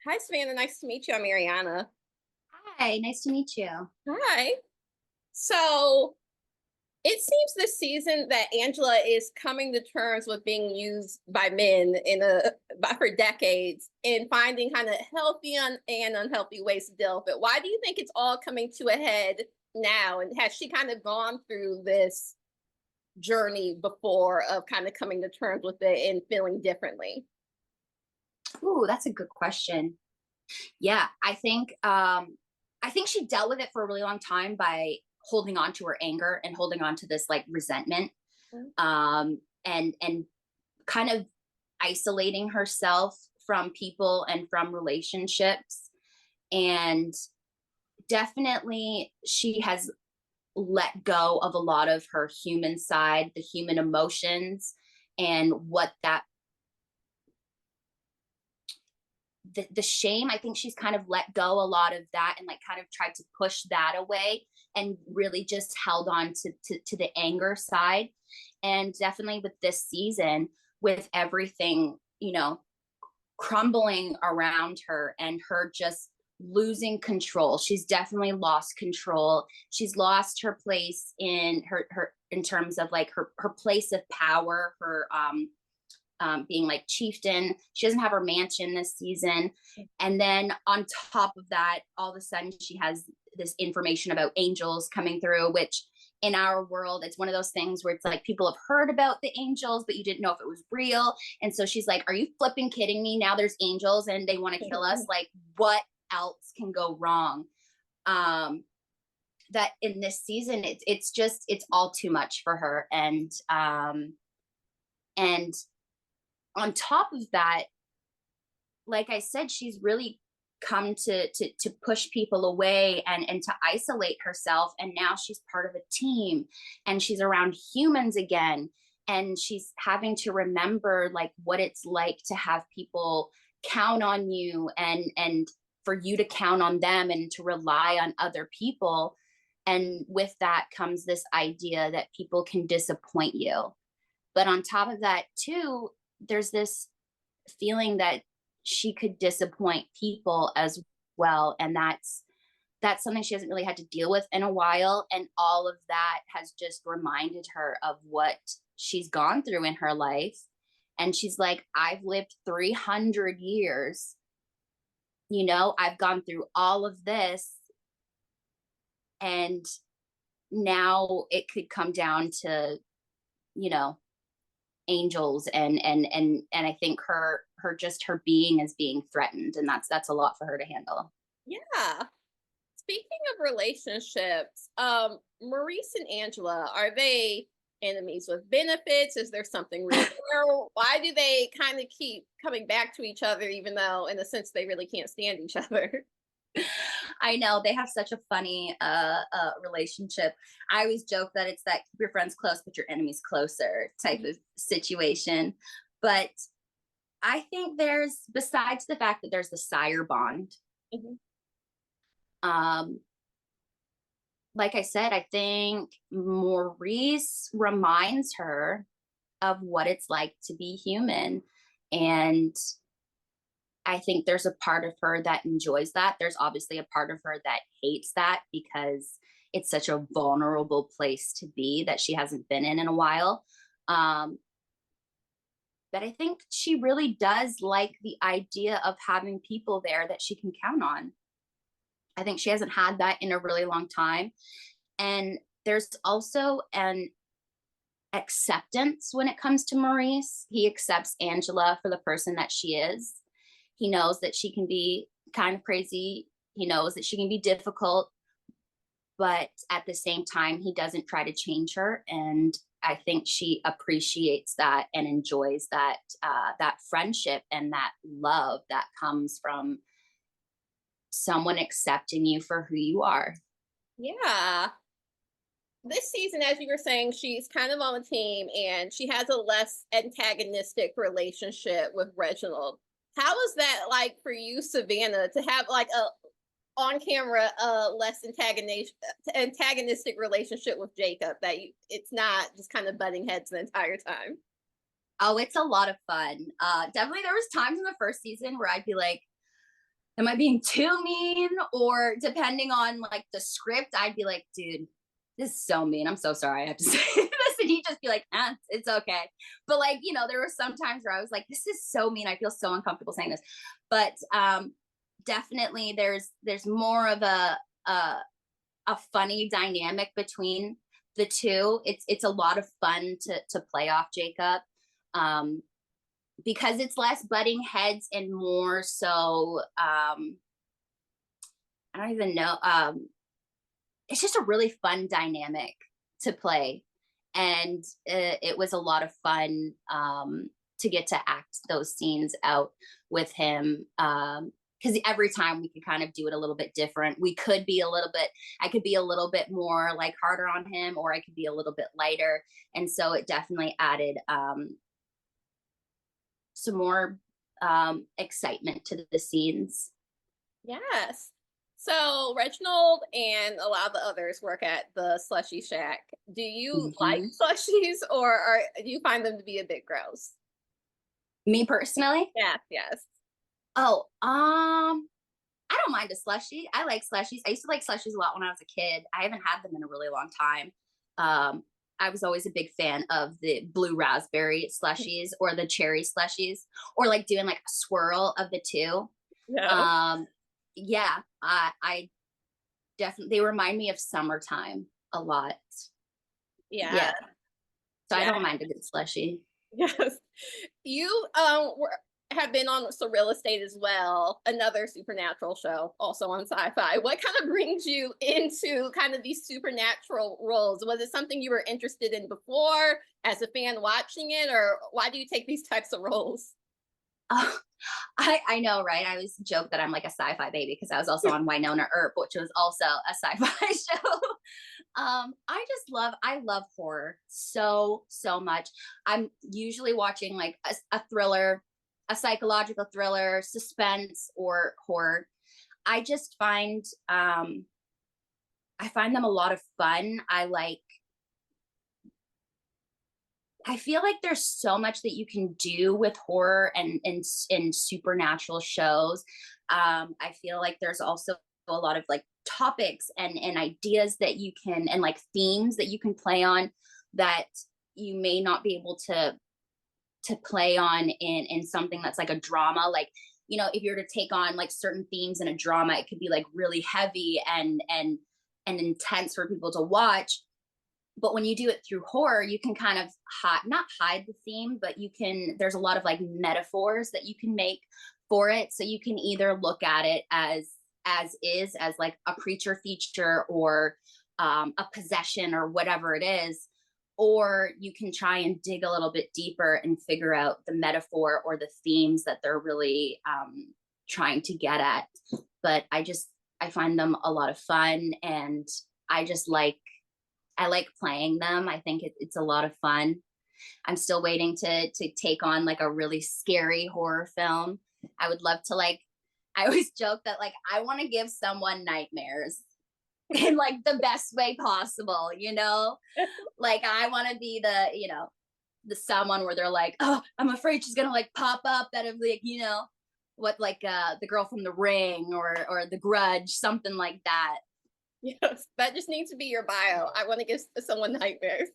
Hi, Savannah. Nice to meet you. I'm Ariana. Hi, nice to meet you. Hi. So it seems this season that Angela is coming to terms with being used by men for decades and finding kind of healthy and unhealthy ways to deal with it. Why do you think it's all coming to a head now? And has she kind of gone through this journey before of kind of coming to terms with it and feeling differently? Ooh, that's a good question. Yeah, I think she dealt with it for a really long time by holding on to her anger and holding on to this like resentment, and kind of isolating herself from people and from relationships. And definitely she has let go of a lot of her human side, the human emotions, and what that the shame. I think she's kind of let go a lot of that and like kind of tried to push that away and really just held on to the anger side. And definitely with this season, with everything, crumbling around her and her just losing control, she's definitely lost control. She's lost her place in her in terms of like her place of power, her being like chieftain. She doesn't have her mansion this season. And then on top of that, all of a sudden she has this information about angels coming through, which in our world, it's one of those things where it's like people have heard about the angels, but you didn't know if it was real. And so she's like, are you flipping kidding me? Now there's angels and they want to kill us. Like, what else can go wrong? That in this season, it's all too much for her. And on top of that, like I said, she's really come to push people away and to isolate herself. And now she's part of a team and she's around humans again. And she's having to remember like what it's like to have people count on you and for you to count on them and to rely on other people. And with that comes this idea that people can disappoint you. But on top of that, too, there's this feeling that she could disappoint people as well. And that's something she hasn't really had to deal with in a while. And all of that has just reminded her of what she's gone through in her life. And she's like, I've lived 300 years. I've gone through all of this. And now it could come down to, you know, angels and I think her being is being threatened, and that's a lot for her to handle. Yeah. Speaking of relationships, Maurice and Angela, are they enemies with benefits? Is there something real there? Why do they kind of keep coming back to each other, even though, in a sense, they really can't stand each other? I know they have such a funny relationship. I always joke that it's that keep your friends close but your enemies closer type of situation. But I think there's, besides the fact that there's the sire bond, Mhm. um like I said, I think Maurice reminds her of what it's like to be human. And I think there's a part of her that enjoys that. There's obviously a part of her that hates that because it's such a vulnerable place to be that she hasn't been in a while. Um, but I think she really does like the idea of having people there that she can count on. I think she hasn't had that in a really long time. And there's also an acceptance when it comes to Maurice. He accepts Angela for the person that she is. He knows that she can be kind of crazy. He knows that she can be difficult, but at the same time, he doesn't try to change her. And I think she appreciates that and enjoys that friendship and that love that comes from someone accepting you for who you are. Yeah. This season, as you were saying, she's kind of on the team and she has a less antagonistic relationship with Reginald. How is that like for you, Savannah, to have like a on camera less antagonistic relationship with Jacob, that it's not just kind of butting heads the entire time? Oh, it's a lot of fun. Definitely, there was times in the first season where I'd be like, am I being too mean? Or depending on like the script, I'd be like, dude, this is so mean. I'm so sorry I have to say this. And he'd just be like, it's okay. But like, you know, there were some times where I was like, this is so mean. I feel so uncomfortable saying this. But definitely there's more of a funny dynamic between the two. It's a lot of fun to play off Jacob. Because it's less butting heads and more so I don't even know. It's just a really fun dynamic to play. And it was a lot of fun to get to act those scenes out with him. Because every time we could kind of do it a little bit different. I could be a little bit more like harder on him, or I could be a little bit lighter. And so it definitely added some more excitement to the scenes. Yes. So Reginald and a lot of the others work at the Slushy Shack. Do you like slushies, or do you find them to be a bit gross? Me personally? Yes, yes. Oh, I don't mind a slushie. I like slushies. I used to like slushies a lot when I was a kid. I haven't had them in a really long time. I was always a big fan of the blue raspberry slushies or the cherry slushies, or like doing like a swirl of the two. Yeah. Yeah, I definitely, they remind me of summertime a lot. Yeah. So yeah. I don't mind a good slushie. Yes. You have been on So Real Estate as well, another supernatural show, also on Sci-Fi. What kind of brings you into kind of these supernatural roles? Was it something you were interested in before as a fan watching it, or why do you take these types of roles? Oh, I know, right? I always joke that I'm like a sci-fi baby because I was also on Winona Earp, which was also a sci-fi show. I love horror so much. I'm usually watching like a thriller, a psychological thriller, suspense, or horror. I just find I find them a lot of fun. I feel like there's so much that you can do with horror and supernatural shows. I feel like there's also a lot of like topics and ideas that you can, and like themes that you can play on that you may not be able to play on in something that's like a drama. Like, you know, if you're to take on like certain themes in a drama, it could be like really heavy and intense for people to watch. But when you do it through horror, you can kind of not hide the theme, but there's a lot of like metaphors that you can make for it. So you can either look at it as like a creature feature, or a possession, or whatever it is, or you can try and dig a little bit deeper and figure out the metaphor or the themes that they're really trying to get at. But I find them a lot of fun, and I like playing them. I think it's a lot of fun. I'm still waiting to take on like a really scary horror film. I would love to, like, I always joke that like I want to give someone nightmares in like the best way possible, you know? Like I want to be the someone where they're like, oh, I'm afraid she's gonna like pop up out of like, you know, what, like the girl from The Ring or The Grudge, something like that. Yes, that just needs to be your bio. I want to give someone nightmares.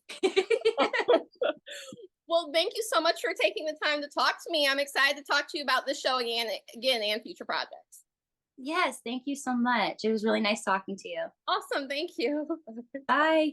Well, thank you so much for taking the time to talk to me. I'm excited to talk to you about this show again and future projects. Yes, thank you so much. It was really nice talking to you. Awesome. Thank you. Bye.